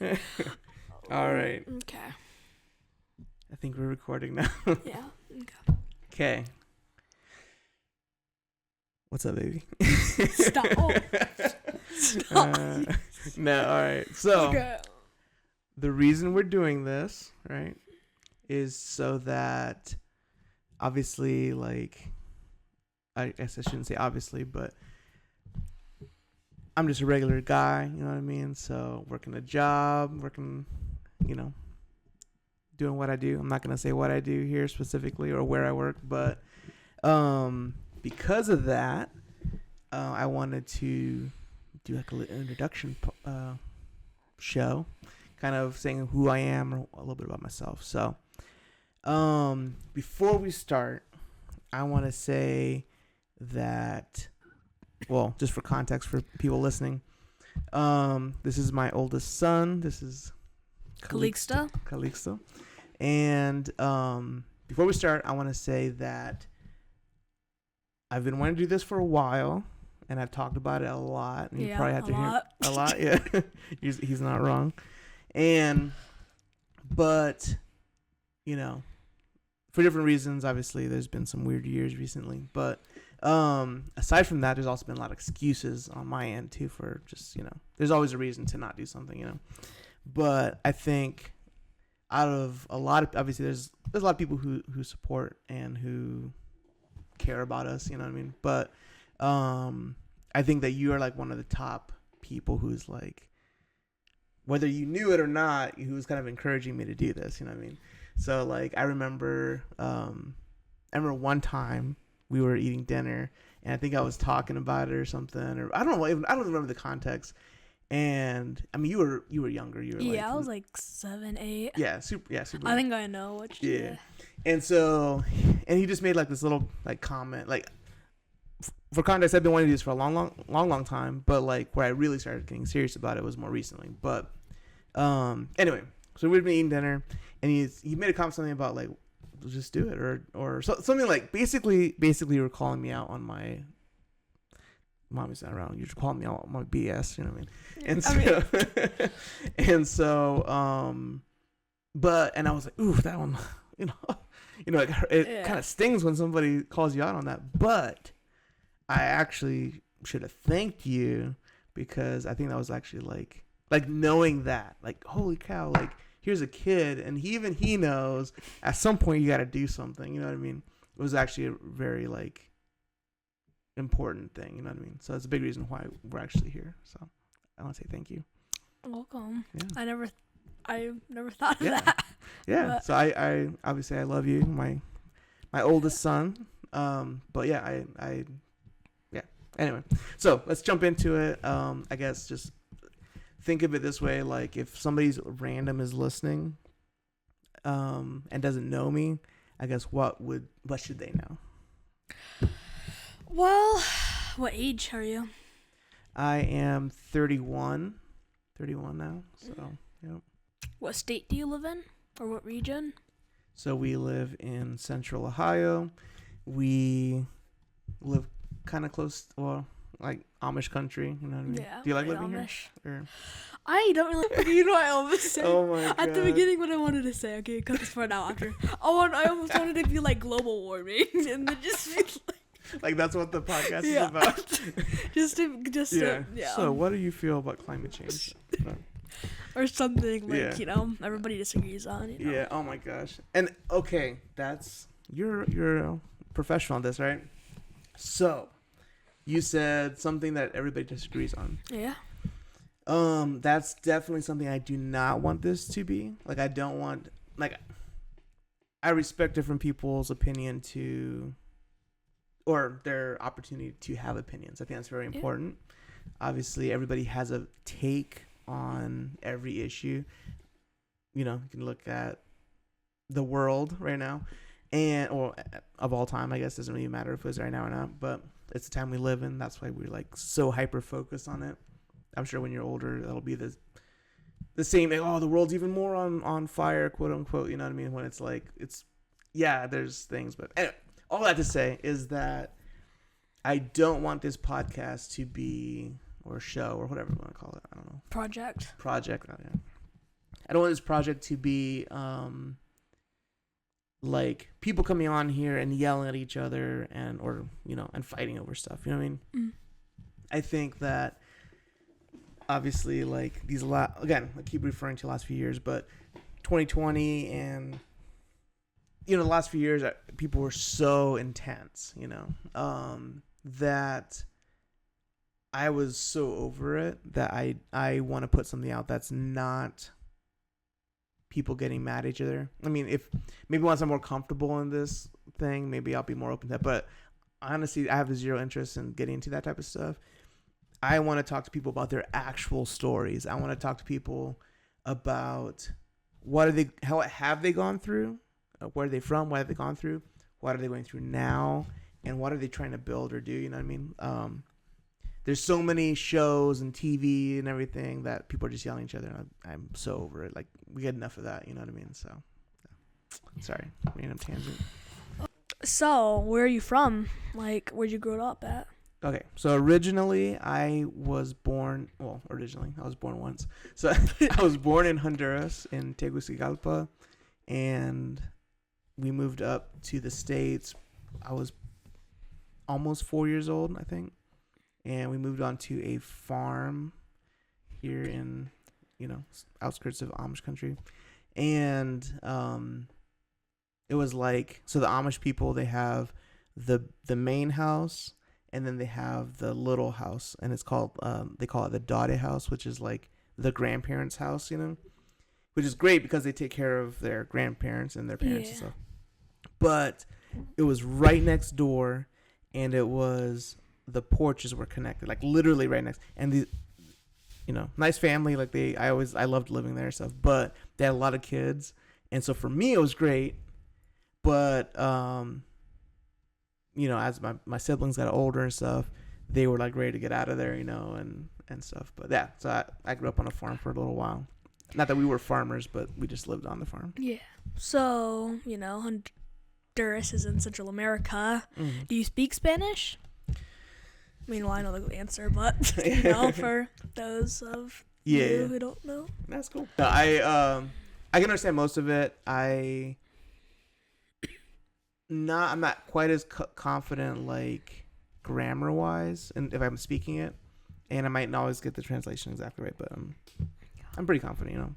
All right. Okay. I think we're recording now. Yeah. Okay. Okay. What's up, baby? Stop. Stop. No, all right. So, Okay. the reason we're doing this, right, is so that obviously, like, I guess I shouldn't say obviously, but I'm just a regular guy, you know what I mean? So, working a job, doing what I do. I'm not going to say what I do here specifically or where I work, but because of that, I wanted to do like a little introduction show, kind of saying who I am or a little bit about myself. So, before we start, I want to say that, well, just for context for people listening, this is my oldest son. This is Calixto. And before we start, I want to say that I've been wanting to do this for a while, and I've talked about it a lot. And you probably have to hear a lot. Yeah, he's not wrong. But for different reasons, obviously, there's been some weird years recently. But aside from that, there's also been a lot of excuses on my end too for just there's always a reason to not do something, But I think out of a lot of, obviously there's a lot of people who support and who care about us, you know what I mean? But I think that you are like one of the top people who's like, whether you knew it or not, who's kind of encouraging me to do this, you know what I mean? So like I remember one time we were eating dinner and I think I was talking about it or something, or I don't remember the context. And I mean, you were younger. You were I was like 7, 8. Yeah, super. I think I know what. Yeah. And he just made like this little like comment. Like for context, I've been wanting to do this for a long time. But like where I really started getting serious about it was more recently. But anyway, so we'd been eating dinner, and he made a comment something about like just do it or something like basically you were calling me out on my. Mommy's not around. You're just calling me out on my BS, you know what I mean? And so, and I was like, ooh, that one, it kind of stings when somebody calls you out on that. But I actually should have thanked you because I think that was actually like knowing that, like, holy cow, like here's a kid and he knows at some point you got to do something, you know what I mean? It was actually a very like important thing, you know what I mean? So it's a big reason why we're actually here. So I want to say thank you. Welcome. Yeah. I never thought of that. Yeah. But So I obviously I love you, my oldest son. But yeah, I anyway, so let's jump into it. I guess just think of it this way, like if somebody's random is listening and doesn't know me, I guess what should they know? Well, what age are you? I am 31 now. So, yep. What state do you live in, or what region? So we live in Central Ohio. We live kind of close, like Amish country. You know what I mean? Yeah. Do you like living Amish here? Or? I don't really. You know what I almost said? Oh my god! At the beginning, what I wanted to say. Okay, cut this part out after. I almost wanted to be like global warming, and then just be like that's what the podcast is about. just to. So, what do you feel about climate change? Or something like everybody disagrees on. Yeah. Oh my gosh. And okay, you're a professional on this, right? So, you said something that everybody disagrees on. Yeah. That's definitely something I do not want this to be. Like, I don't want I respect different people's opinion or their opportunity to have opinions. I think that's very important. Obviously, everybody has a take on every issue. You can look at the world right now, or of all time, I guess. Doesn't really matter if it's right now or not, but it's the time we live in. That's why we're like so hyper focused on it. I'm sure when you're older, that'll be the same. Like, the world's even more on fire, quote unquote. You know what I mean? When it's like there's things, but anyway. All that to say is that I don't want this podcast to be, or show, or whatever you want to call it. I don't know. Project. Oh, yeah. I don't want this project to be like people coming on here and yelling at each other and or and fighting over stuff. You know what I mean? Mm. I think that obviously like again, I keep referring to the last few years, but 2020 and the last few years people were so intense, that I was so over it that I want to put something out that's not people getting mad at each other. I mean, if maybe once I'm more comfortable in this thing, maybe I'll be more open to that. But honestly, I have zero interest in getting into that type of stuff. I want to talk to people about their actual stories. I want to talk to people about how have they gone through, where are they from, what have they gone through, what are they going through now, and what are they trying to build or do. You know what I mean? There's so many shows and TV and everything that people are just yelling at each other. And I'm so over it. Like, we get enough of that. You know what I mean? So, yeah. Sorry, random tangent. So, where are you from? Like, where'd you grow up at? Okay, so originally I was born once. So I was born in Honduras, in Tegucigalpa, and we moved up to the States. I was almost 4 years old, I think. And we moved on to a farm here in, outskirts of Amish country. And it was like, so the Amish people, they have the main house, and then they have the little house, and it's called, they call it the Dade house, which is like the grandparents' house, which is great because they take care of their grandparents and their parents and stuff. But it was right next door, and the porches were connected, like literally right next. And the, nice family, like I loved living there and stuff, but they had a lot of kids. And so for me, it was great. But, as my siblings got older and stuff, they were like ready to get out of there, and stuff. But yeah, so I grew up on a farm for a little while. Not that we were farmers, but we just lived on the farm. Yeah. So, Honduras is in Central America. Mm-hmm. Do you speak Spanish? I mean, well, I know the answer, but for those of you who don't know, that's cool. No, I can understand most of it. I'm not quite as confident like grammar wise, and if I'm speaking it, and I might not always get the translation exactly right, but I'm pretty confident.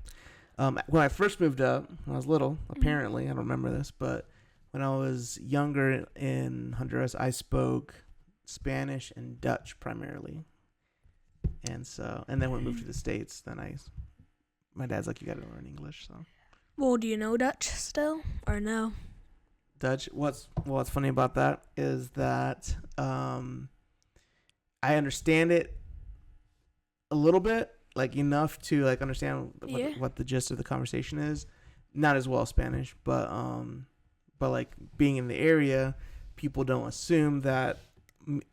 When I first moved up, when I was little, apparently I don't remember this, but when I was younger in Honduras, I spoke Spanish and Dutch primarily, and then when we moved to the States, then my dad's like, you gotta learn English. So, well, do you know Dutch still or no? Dutch. What's funny about that is that I understand it a little bit, like enough to like understand what the gist of the conversation is. Not as well as Spanish, but like being in the area, people don't assume that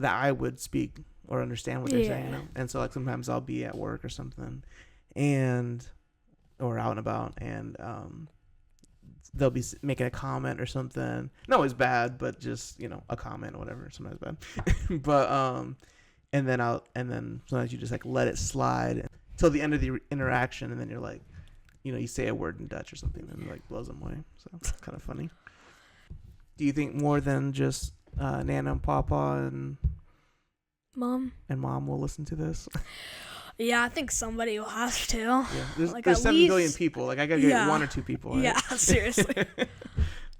I would speak or understand what they're saying, and so like sometimes I'll be at work or something, or out and about, and they'll be making a comment or something. Not always bad, but just a comment or whatever. Sometimes bad, but and then sometimes you just like let it slide till the end of the interaction, and then you're like, you say a word in Dutch or something, and it like blows them away. So it's kind of funny. Do you think more than just Nana and Papa and Mom will listen to this? Yeah, I think somebody will have to. Yeah, there's 7 billion people. Like I gotta get 1 or 2 people. Right? Yeah, seriously.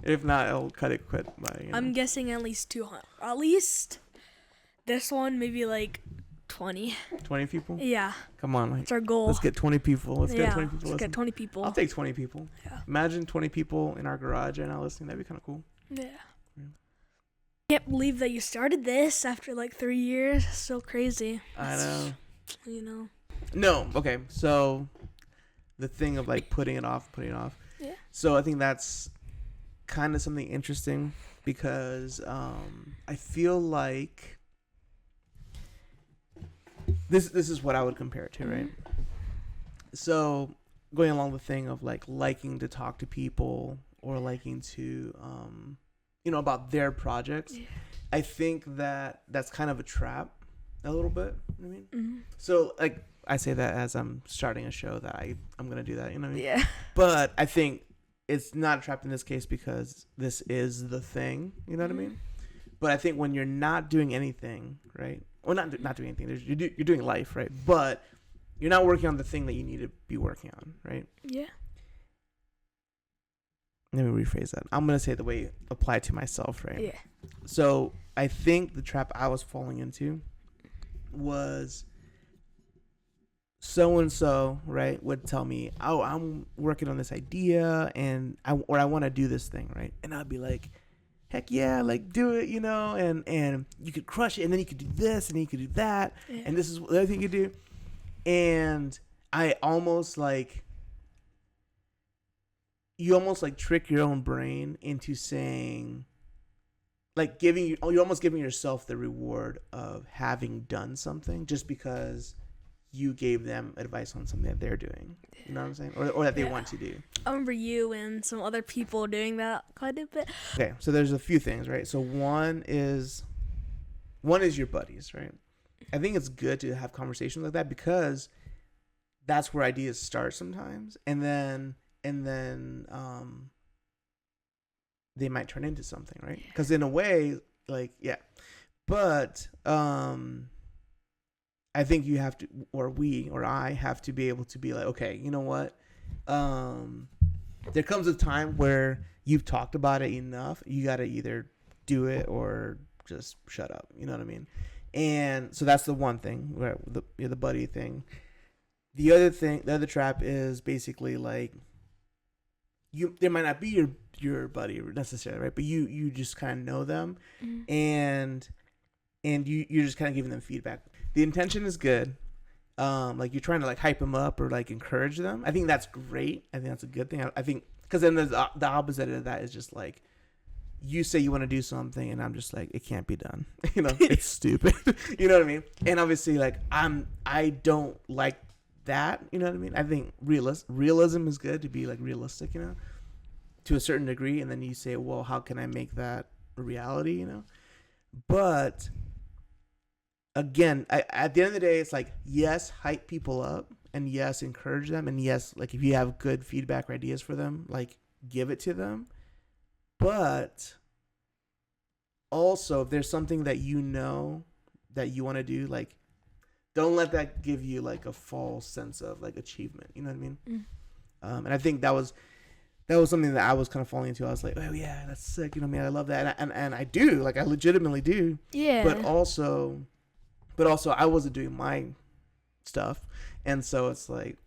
If not, I'll cut it by. I'm guessing at least 200. At least this one, maybe like 20. 20 people? Yeah. Come on, that's our goal. Let's get 20 people. Let's get 20 people. I'll take 20 people. Yeah. Imagine 20 people in our garage right now listening. That'd be kind of cool. Yeah. Can't believe that you started this after like 3 years. So crazy. I know. No. Okay. So the thing of like putting it off. Yeah. So I think that's kind of something interesting because I feel like this is what I would compare it to, right? So going along the thing of like liking to talk to people or liking to about their projects. Yeah. I think that that's kind of a trap a little bit. You know what I mean? So like I say that as I'm starting a show that I'm gonna do that. You know what I mean? Yeah. But I think it's not trapped in this case because this is the thing. You know what I mean? But I think when you're not doing anything, right? Well, not doing anything. You're doing life, right? But you're not working on the thing that you need to be working on, right? Yeah. Let me rephrase that. I'm gonna say it the way it applied to myself, right? Yeah. So I think the trap I was falling into was so and so, right, would tell me, "Oh, I'm working on this idea, and I want to do this thing, right?" And I'd be like, "Heck yeah, like do it, you know, and you could crush it, and then you could do this, and you could do that, and this is the other thing you could do." And I almost like, you almost like trick your own brain into saying, like you're almost giving yourself the reward of having done something just because you gave them advice on something that they're doing. You know what I'm saying? Or that they want to do. I remember you and some other people doing that quite a bit. Okay, so there's a few things, right? So one is your buddies, right? I think it's good to have conversations like that because that's where ideas start sometimes, and then they might turn into something, right? Because in a way, like, yeah, but I think you have to, or I have to be able to be like, okay, you know what? There comes a time where you've talked about it enough. You got to either do it or just shut up. You know what I mean? And so that's the one thing, right? The buddy thing. The other trap is basically like, there might not be your buddy necessarily, right? But you just kind of know them, and you're just kind of giving them feedback. The intention is good. Like you're trying to like hype them up or like encourage them. I think that's great. I think that's a good thing. I think because then there's the opposite of that is just like, you say you want to do something and I'm just like, it can't be done. You know, it's stupid. You know what I mean? And obviously like I don't like that. You know what I mean? I think realism is good, to be like realistic, you know, to a certain degree. And then you say, well, how can I make that a reality? You know, but again, at the end of the day, it's like, yes, hype people up, and yes, encourage them, and yes, like if you have good feedback or ideas for them, like give it to them. But also, if there's something that you know that you want to do, like don't let that give you like a false sense of like achievement. You know what I mean? And I think that was something that I was kind of falling into. I was like, oh yeah, that's sick. You know what I mean? I love that, and I do, like I legitimately do. Yeah. But also I wasn't doing my stuff, and so it's like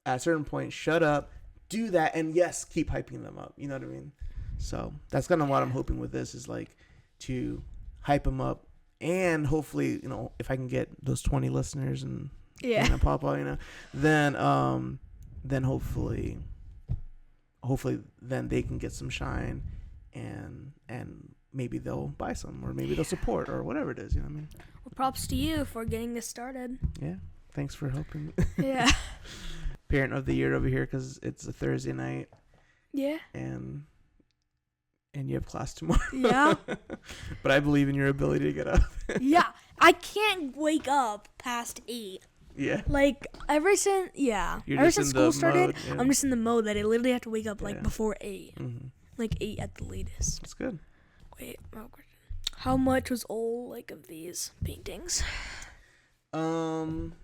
at a certain point, shut up, do that, and yes, keep hyping them up. You know what I mean? So that's kind of what I'm hoping with this, is like to hype them up, and hopefully, you know, if I can get those 20 listeners and pop out, you know, then hopefully then they can get some shine, and maybe they'll buy some, or maybe they'll support, or whatever it is. You know what I mean? Well, props to you for getting this started. Yeah, thanks for helping. Yeah. Parent of the year over here because it's a Thursday night. Yeah. And you have class tomorrow. Yeah. But I believe in your ability to get up. Yeah. I can't wake up past 8. Yeah. Like, ever since school started, mode, I'm just in the mode that I literally have to wake up, like, before 8. Mm-hmm. Like, 8 at the latest. That's good. Wait, how much was all, like, of these paintings? I'm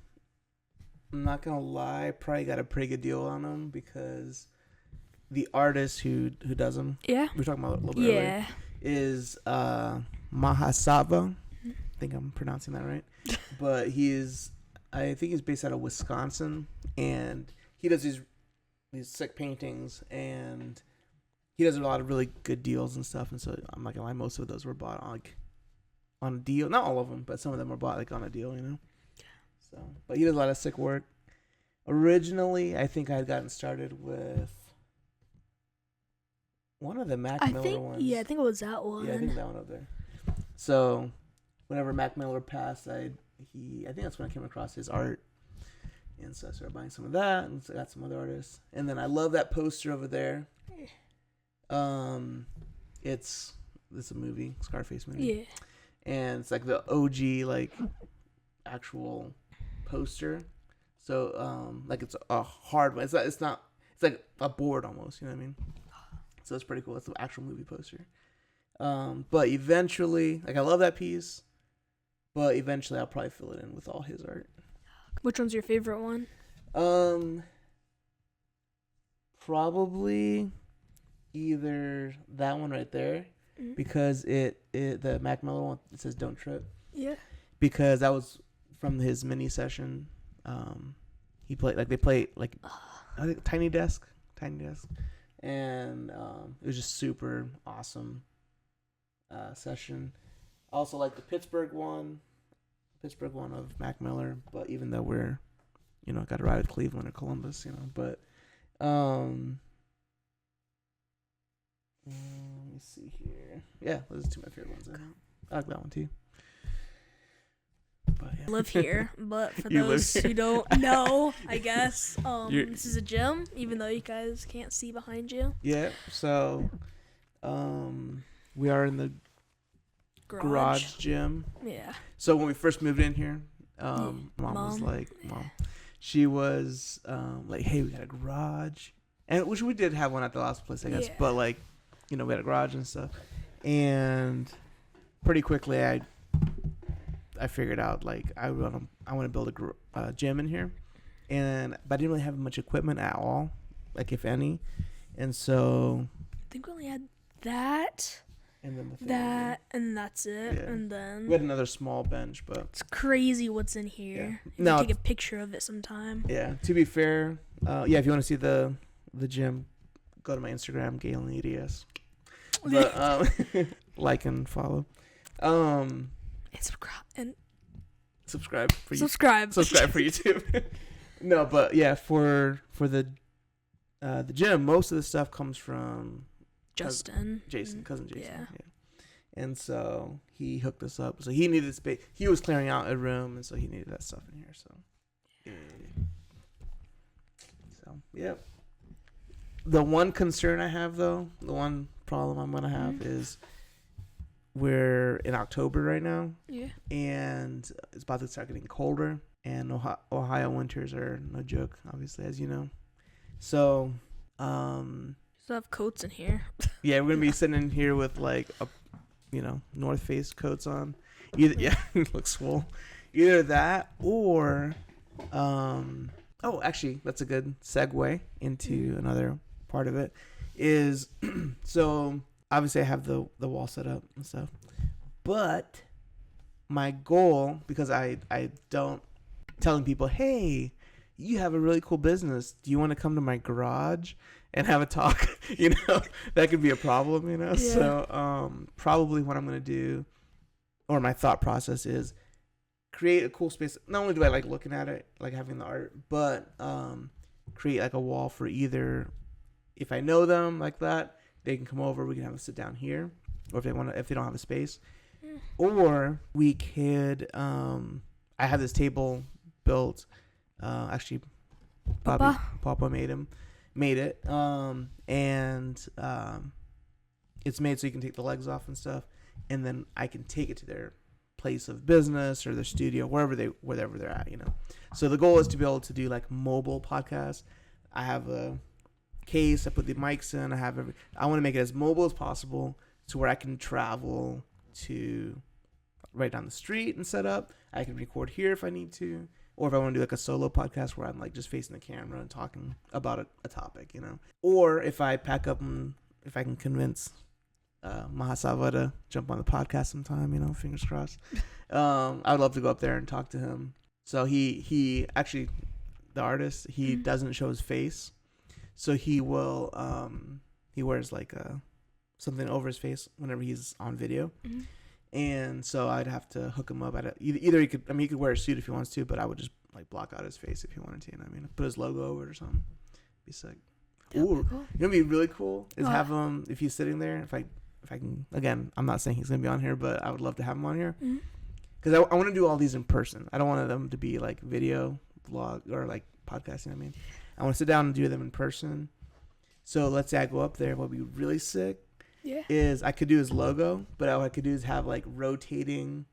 not going to lie. Probably got a pretty good deal on them because the artist who does them, we were talking about a little bit earlier, is Maha-Sattva. I think I'm pronouncing that right. But I think he's based out of Wisconsin, and he does these sick paintings, and he does a lot of really good deals and stuff. And so I'm not gonna lie, most of those were bought on a deal. Not all of them, but some of them were bought like on a deal, you know. So, but he does a lot of sick work. Originally, I think I had gotten started with one of the Mac Miller ones. Yeah, I think it was that one. Yeah, I think that one up there. So, whenever Mac Miller passed, I think that's when I came across his art, and so I started buying some of that, and so I got some other artists. And then I love that poster over there. It's a movie, Scarface movie. Yeah. And it's like the OG, like actual poster. So like it's a hard one. It's not. It's like a board almost. You know what I mean? So it's pretty cool. It's the actual movie poster. But eventually, like I love that piece. But eventually, I'll probably fill it in with all his art. Which one's your favorite one? Probably either that one right there, because it the Mac Miller one, it says "Don't Trip." Yeah. Because that was from his mini session. They play like I think Tiny Desk, and it was just super awesome session. I also like the Pittsburgh one of Mac Miller, but even though we're, got to ride with Cleveland or Columbus, but let me see here. Yeah, those are two of my favorite ones. I like that one too. But, yeah. I live here, but for those who don't know, I guess this is a gym, even though you guys can't see behind you. Yeah, so we are in the garage gym. Yeah. So when we first moved in here, Mom was like, she was like, hey, we got a garage, and which we did have one at the last place, I guess. Yeah. But like, we had a garage and stuff, and pretty quickly I figured out like I want to build a gym in here, but I didn't really have much equipment at all, like if any, and so I think we only had that. And then and that's it. Yeah. And then we had another small bench, but it's crazy what's in here. Yeah. No, take a picture of it sometime. Yeah. To be fair, if you want to see the gym, go to my Instagram, Galen EDS. But like and follow. And subscribe for subscribe for YouTube. No, but yeah, for the gym, most of the stuff comes from cousin Jason. Yeah. And so he hooked us up. So he needed space. He was clearing out a room, and so he needed that stuff in here. So, yeah. The one concern I have, though, the one problem I'm gonna have is we're in October right now. Yeah. And it's about to start getting colder, and Ohio winters are no joke, obviously, as you know. So, still have coats in here. Yeah, we're gonna be sitting in here with like a, North Face coats on. It looks swole. Either that or, actually, that's a good segue into another part of it. Is so obviously I have the wall set up and stuff, but my goal, because I don't telling people, hey, you have a really cool business. Do you want to come to my garage and have a talk? That could be a problem, Yeah. So probably what I'm going to do, or my thought process is create a cool space. Not only do I like looking at it, like having the art, but create like a wall for either, if I know them like that, they can come over, we can have a sit down here, or if they don't have a space. Or we could, I have this table built. Actually, Papa made it. And it's made so you can take the legs off and stuff, and then I can take it to their place of business or their studio, wherever they're at, So the goal is to be able to do like mobile podcasts. I have a case, I put the mics in, I want to make it as mobile as possible to where I can travel to right down the street and set up. I can record here if I need to. Or if I want to do like a solo podcast where I'm like just facing the camera and talking about a topic, Or if I pack up and if I can convince Maha-Sattva to jump on the podcast sometime, fingers crossed. I would love to go up there and talk to him. So he actually, the artist, he doesn't show his face. So he will, he wears like something over his face whenever he's on video. Mm-hmm. And so I'd have to hook him up at either he could wear a suit if he wants to, but I would just like block out his face if he wanted to. Put his logo over it or something. Be sick. Ooh, cool. Be really cool is have him if he's sitting there. If I can, again, I'm not saying he's gonna be on here, but I would love to have him on here because I want to do all these in person. I don't want them to be like video vlog or like podcasting. I want to sit down and do them in person. So let's say I go up there. What would be really sick is I could do his logo, but what I could do is have like rotating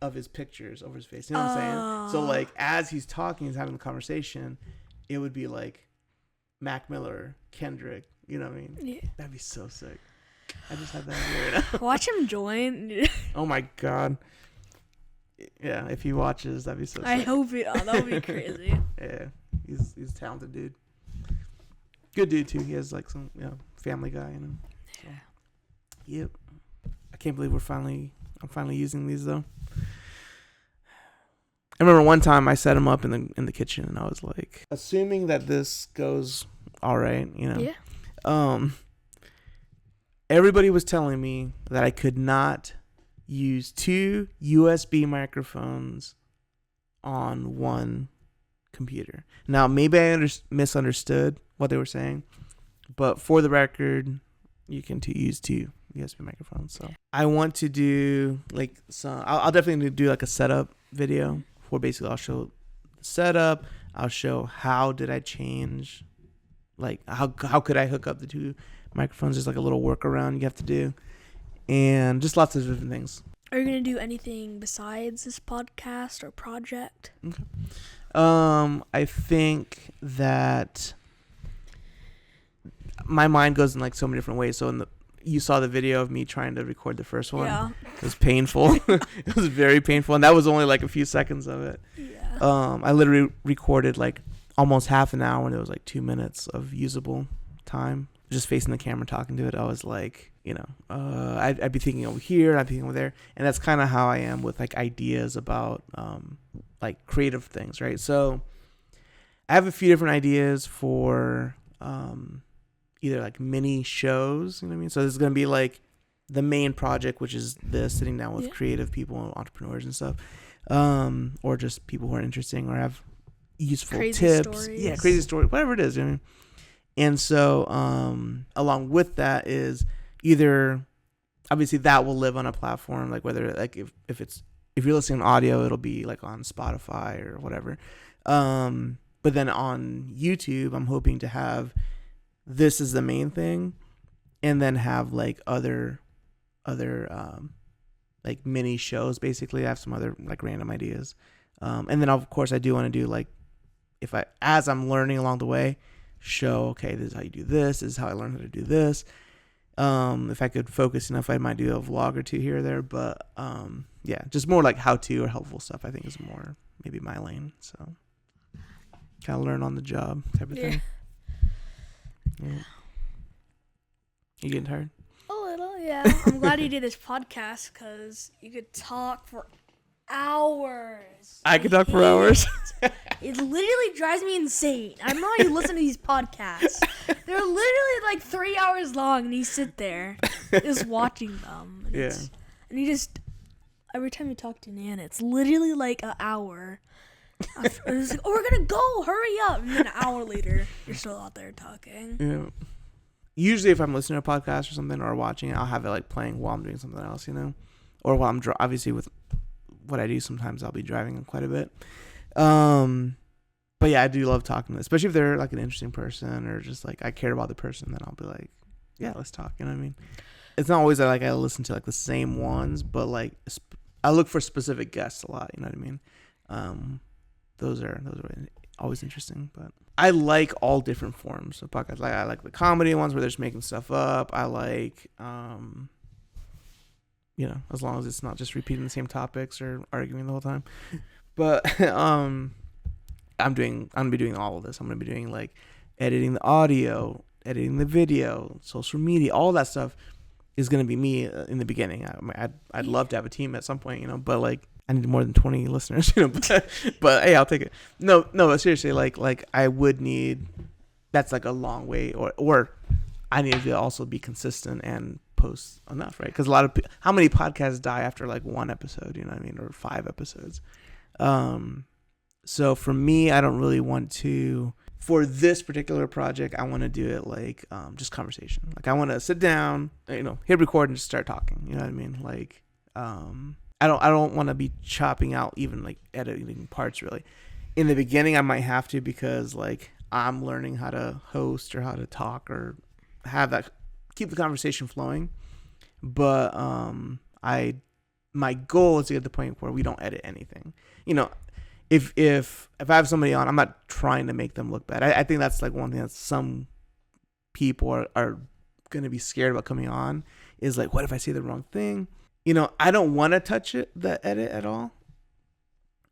of his pictures over his face. You know what I'm saying? So like as he's talking, he's having the conversation, it would be like Mac Miller, Kendrick. You know what I mean? Yeah. That'd be so sick. I just had that idea right now. Watch him join. Oh my god. Yeah, if he watches, that'd be so sick. I hope he. Oh, that would be crazy. Yeah, he's a talented dude. Good dude too. He has like some family guy, you know. So. Yep. I can't believe I'm finally using these though. I remember one time I set him up in the kitchen and I was like, assuming that this goes all right, you know. Yeah. Everybody was telling me that I could not use 2 USB microphones on one computer. Now, maybe I misunderstood what they were saying, but for the record, you can use 2 USB microphones. So I want to do like I'll definitely do like a setup video where basically I'll show the setup. I'll show how did I change, like how could I hook up the 2 microphones. There's like a little workaround you have to do, and just lots of different things. Are you gonna do anything besides this podcast or project? Okay. I think that my mind goes in like so many different ways. So you saw the video of me trying to record the first one. Yeah. It was painful. It was very painful, and that was only like a few seconds of it. Yeah. I literally recorded like almost half an hour, and it was like 2 minutes of usable time. Just facing the camera, talking to it. I was like, I'd be thinking over here, I'd be thinking over there, and that's kind of how I am with like ideas about like creative things, right? So I have a few different ideas for either like mini shows, you know what I mean? So there's gonna be like the main project, which is this, sitting down with creative people, entrepreneurs and stuff, or just people who are interesting or have useful tips, crazy stories, whatever it is, you know what I mean? And so along with that is either, obviously that will live on a platform, like whether like if you're listening to audio, it'll be like on Spotify or whatever. But then on YouTube, I'm hoping to have this is the main thing, and then have like other like mini shows. Basically, I have some other like random ideas, and then of course I do want to do like, as I'm learning along the way, show, okay, this is how you do this is how I learned how to do this. If I could focus enough, I might do a vlog or 2 here or there, but yeah, just more like how to or helpful stuff I think is more maybe my lane. So kind of learn on the job type of thing. Yeah. You getting tired? A little, yeah. I'm glad you did this podcast because you could talk for hours. I could talk for hours. It literally drives me insane. I don't know how you listen to these podcasts. They're literally like 3 hours long, and you sit there just watching them. And and you just, every time you talk to Nana, it's literally like an hour. It's like, oh, we're gonna go, hurry up. And then an hour later, you're still out there talking. Yeah. Usually if I'm listening to a podcast or something or watching it, I'll have it like playing while I'm doing something else, you know, or while I'm obviously with what I do, sometimes I'll be driving quite a bit. But yeah, I do love talking, especially if they're like an interesting person or just like I care about the person, then I'll be like, yeah, let's talk. You know what I mean? It's not always that like I listen to like the same ones, but like I look for specific guests a lot. You know what I mean? Those are always interesting, but I like all different forms of podcasts. Like I like the comedy ones where they're just making stuff up. I like, as long as it's not just repeating the same topics or arguing the whole time. But I'm gonna be doing all of this. I'm gonna be doing like editing the audio, editing the video, social media, all that stuff is gonna be me in the beginning. I'd love to have a team at some point, but like I need more than 20 listeners, but hey, I'll take it. No, but seriously, like I would need, that's like a long way, or I need to also be consistent and post enough, right? Because a lot of how many podcasts die after like 1 episode, you know what I mean, or 5 episodes. So for me, I don't really want to, for this particular project, I want to do it like just conversation. Like I want to sit down, hit record and just start talking. You know what I mean? Like I don't want to be chopping out even like editing parts really. In the beginning, I might have to because like I'm learning how to host or how to talk or have that, keep the conversation flowing. But I my goal is to get to the point where we don't edit anything. You know, if I have somebody on, I'm not trying to make them look bad. I think that's like one thing that some people are going to be scared about coming on, is like, what if I say the wrong thing? You know, I don't want to touch the edit at all.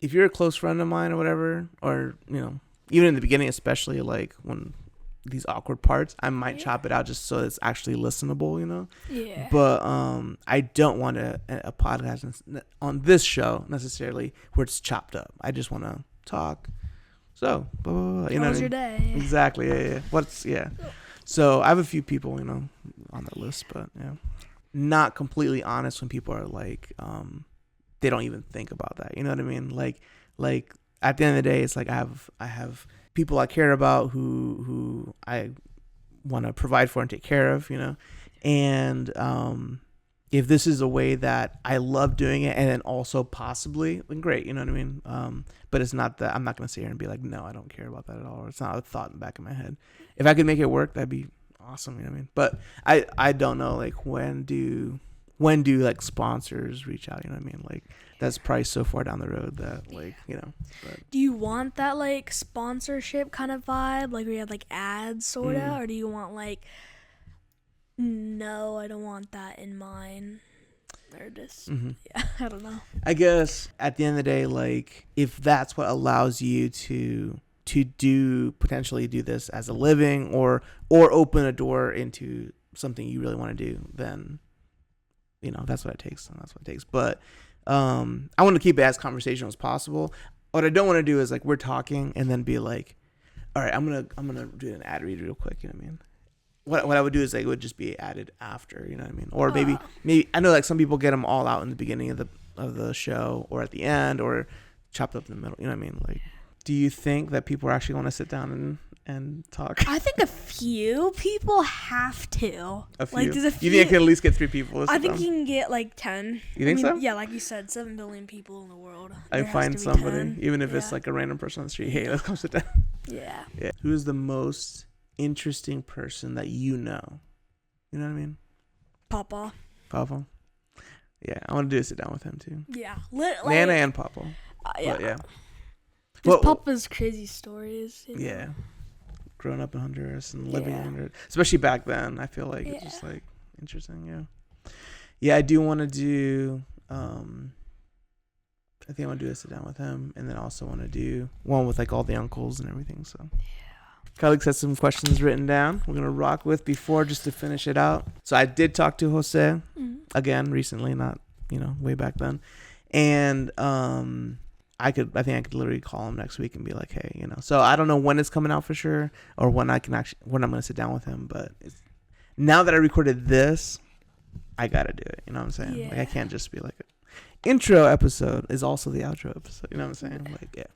If you're a close friend of mine or whatever, or, you know, even in the beginning, especially like when these awkward parts, I might chop it out just so it's actually listenable, you know? Yeah. But I don't want a podcast on this show necessarily where it's chopped up. I just want to talk. So, blah, blah, blah, you know, How was your day? Exactly. Yeah. So I have a few people, you know, on the list, but yeah, not completely honest when people are like, they don't even think about that. You know what I mean? Like at the end of the day, it's like I have people I care about who I want to provide for and take care of, you know, and if this is a way that I love doing it and then also possibly, then great, you know what I mean? But it's not that I'm not going to sit here and be like, no, I don't care about that at all. Or it's not a thought in the back of my head. If I could make it work, that'd be awesome, you know what I mean? But I don't know, like, when do like sponsors reach out, you know what I mean? Like, that's probably so far down the road that, like, you know. But. Do you want that like sponsorship kind of vibe, like where you have like ads sorta, or do you want like, no, I don't want that in mine, or just yeah, I don't know. I guess at the end of the day, like, if that's what allows you to potentially do this as a living or open a door into something you really want to do, then, you know, that's what it takes. But I want to keep it as conversational as possible. What I don't want to do is like we're talking and then be like, all right, I'm gonna do an ad read real quick. You know what I mean? What I would do is like it would just be added after. You know what I mean? Or maybe I know like some people get them all out in the beginning of the show or at the end or chopped up in the middle. You know what I mean? Like, do you think that people actually want to sit down and talk? I think a few people have to. A few? Like, there's a few. You think I can at least get 3 people? I think you can get like 10. You think so? Yeah, like you said, 7 billion people in the world. I find somebody, 10. Even if it's like a random person on the street. Hey, let's come sit down. Yeah. Who is the most interesting person that you know? You know what I mean? Papa. Yeah, I want to do a sit down with him too. Yeah. Nana and Papa. Yeah. But yeah. Just Papa's crazy stories. You know? Yeah. Growing up in Honduras and living in Honduras, especially back then, I feel like it's just like interesting. Yeah, I do want to do. I think I want to do a sit down with him, and then also want to do one with like all the uncles and everything. So Calix has some questions written down. We're gonna rock with before just to finish it out. So I did talk to Jose again recently, not way back then, and I think I could literally call him next week and be like, hey, So I don't know when it's coming out for sure, or when I'm gonna sit down with him. But now that I recorded this, I gotta do it. You know what I'm saying? Yeah. Like I can't just be like, intro episode is also the outro episode. You know what I'm saying? Like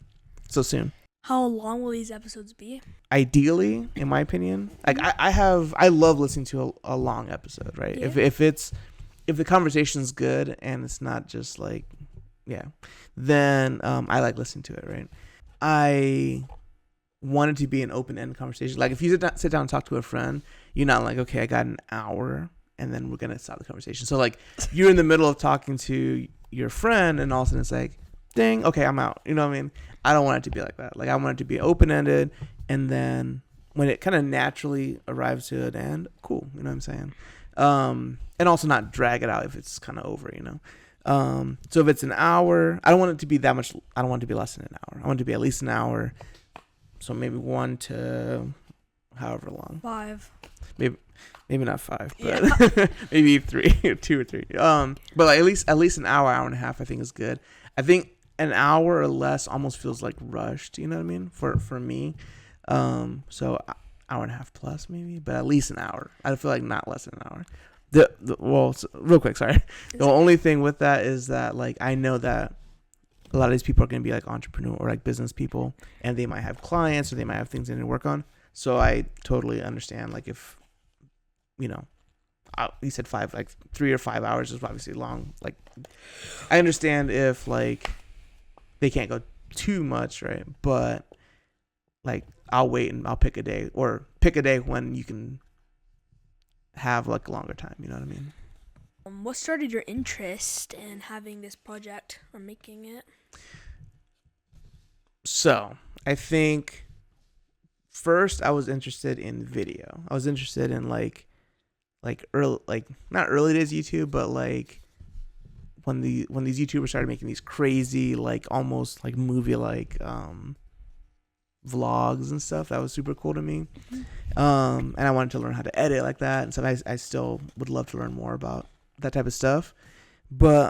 so soon. How long will these episodes be? Ideally, in my opinion, like I love listening to a long episode, right? Yeah. If the conversation's good and it's not just like then I like listening to it, right? I want it to be an open-ended conversation. Like if you sit down and talk to a friend, you're not like, okay, I got an hour and then we're gonna stop the conversation. So like you're in the middle of talking to your friend and all of a sudden it's like, dang, okay, I'm out. You know what I mean? I don't want it to be like that. Like I want it to be open-ended, and then when it kind of naturally arrives to an end, cool. You know what I'm saying? And also not drag it out if it's kind of over, So if it's an hour, I don't want it to be that much. I don't want it to be less than an hour. I want it to be at least an hour. So maybe 1 to however long. 5. Maybe not 5, but maybe 3, 2 or 3. But like at least an hour and a half, I think is good. I think an hour or less almost feels like rushed. You know what I mean? For me, so hour and a half plus maybe, but at least an hour. I feel like not less than an hour. Real quick, sorry. The only thing with that is that like I know that a lot of these people are going to be like entrepreneur or like business people, and they might have clients or they might have things they need to work on. So I totally understand like if you said 5, like 3 or 5 hours is obviously long. Like I understand if like they can't go too much, right? But like I'll wait and I'll pick a day when you can have like a longer time. You know what I mean? What started your interest in having this project or making it? So I think first I was interested in video. I was interested in like early, like not early days YouTube, but like when these YouTubers started making these crazy, like almost like movie like vlogs and stuff. That was super cool to me. And I wanted to learn how to edit like that and stuff. I still would love to learn more about that type of stuff. But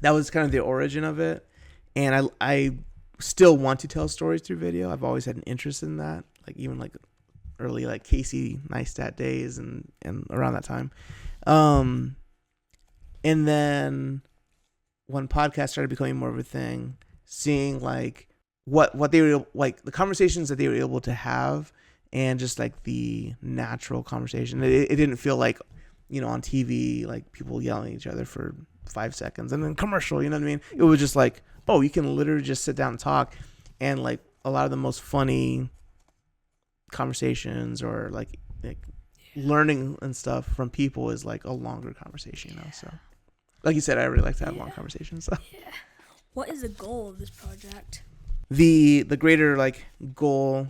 that was kind of the origin of it. And I still want to tell stories through video. I've always had an interest in that. Like even like early like Casey Neistat days and around that time. And then when podcasts started becoming more of a thing, seeing like what they were like, the conversations that they were able to have, and just like the natural conversation. It didn't feel like, you know, on TV, like people yelling at each other for 5 seconds and then commercial, you know what I mean? It was just like, oh, you can literally just sit down and talk. And like a lot of the most funny conversations or like learning and stuff from people is like a longer conversation, you know? So like you said, I really like to have long conversations. So. Yeah. What is the goal of this project? The greater like goal,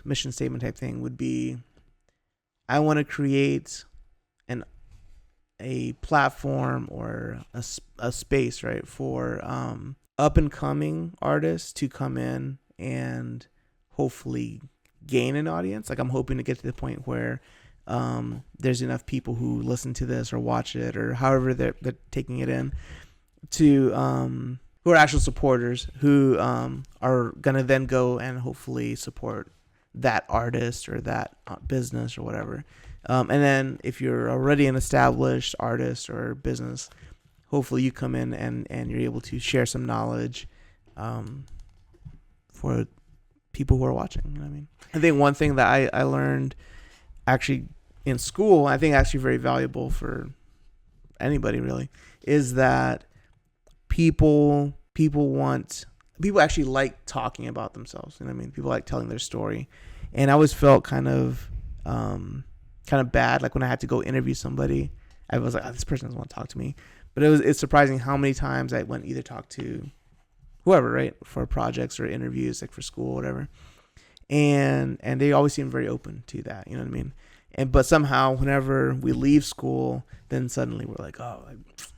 mission statement type thing would be, I want to create a platform or a space, right, for up and coming artists to come in and hopefully gain an audience. Like I'm hoping to get to the point where there's enough people who listen to this or watch it or however they're taking it in to who are actual supporters who are gonna then go and hopefully support that artist or that business or whatever. And then if you're already an established artist or business, hopefully you come in and you're able to share some knowledge for people who are watching. You know what I mean? I think one thing that I learned actually in school, I think actually very valuable for anybody really, is that people actually like talking about themselves. You know what I mean? People like telling their story. And I always felt kind of bad, like when I had to go interview somebody, I was like, oh, this person doesn't want to talk to me. But it's surprising how many times I went either talk to whoever, right, for projects or interviews, like for school or whatever, and they always seem very open to that. You know what I mean? But somehow whenever we leave school, then suddenly we're like, oh,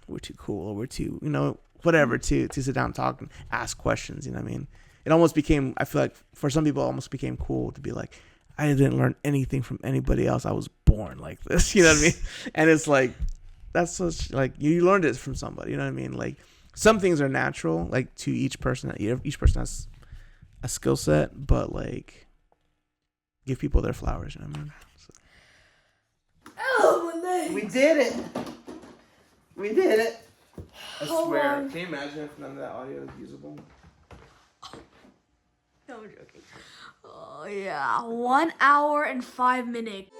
we're too cool, or we're too, you know, whatever, to sit down and talk and ask questions. You know what I mean? It almost became, I feel like for some people, it almost became cool to be like, I didn't learn anything from anybody else. I was born like this. You know what I mean? And it's like, that's such, like, you learned it from somebody. You know what I mean? Like, some things are natural, like to each person. Each person has a skill set, but like, give people their flowers. You know what I mean? So. Oh, my leg. We did it. We did it. I How swear. long? Can you imagine if none of that audio is usable? No, I'm joking. Oh, yeah. 1 hour and 5 minutes.